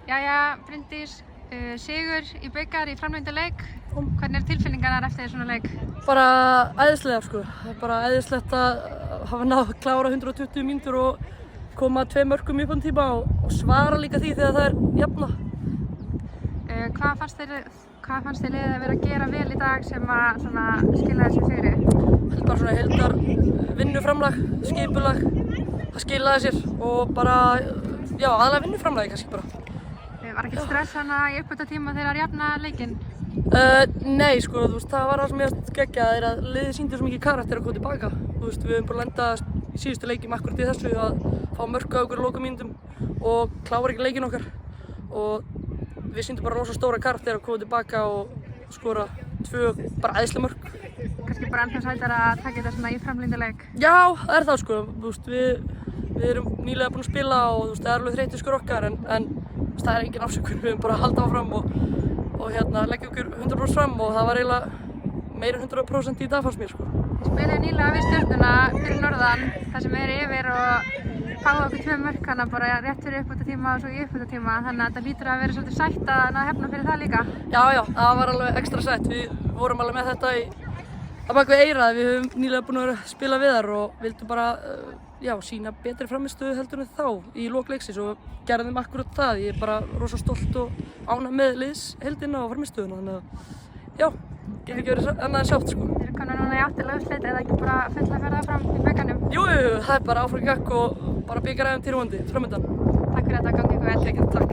Jæja, Bryndís, sigur í bikar í framlengda leik. Hvernig tilfinningarnar eftir svona leik? Bara æðislega sko. Það er bara æðislegt að hafa náð að klára 120 mínútur og koma 2 mörkum í uppbótartíma og svara líka því þegar það er jafna. Hvað fannst þér liðið að vera að gera vel í dag sem að skila þessu sigri? Bara svona heildar vinnuframlag, skipulag, það skilaði sér og bara, já, aðalega vinnuframlagi kannski bara. Var ekkert stress í uppbótartíma þegar að jafna leikinn? Nei, sko, það var það sem ég geggjað er að liðið sýndi svo mikið karakter að koma tilbaka. Við höfum bara lendað í síðustu leikjum akkurat í þessu að fá mörk á okkur lokamínútum og klára ekki leikinn okkar. Og við sýndum bara rosa stóra karakter að koma tilbaka og skora 2 bara æðisleg mörk. Kannski bara ennþá sætar að taka þetta svona í framlengda leik? Já, það er það sko. Við erum nýlega búin að spila og það er alveg þreytuskur okkar en það er engin afsökun. Við höfum bara að halda áfram og leggja okkur 100% fram og það var eiginlega meira en 100% í dag fannst mér sko. Þið spiluðu nýlega við Stjörnuna fyrir norðan þar sem er yfir og fáðu okkur 2 mörk bara rétt fyrir uppbótartíma og svo í uppbótartíma þannig að þetta hlýtur að vera svolítið sætt að ná að hefna fyrir það líka. Já, það var alveg ekstra sætt. Við vorum alveg með þetta á bak við eyrað. Við höfum nýlega búin að vera að spila við þar og vildum bara sýna betri frammistöðu heldur en þá í lok leiksins og gerðum akkurat það. Ég er bara rosa stolt og ánægð með liðsheildina og frammistöðuna þannig að já, getur ekki verið annað en sátt sko. Þið eru komnir núna í áttilega úrslit eða ekki bara full að ferða fram í bikarnum? Jú, það er bara áfram í gakk og bara bikaræðum til vonandi framöndan. Takk fyrir þetta, gangi ykkur vel. Takk.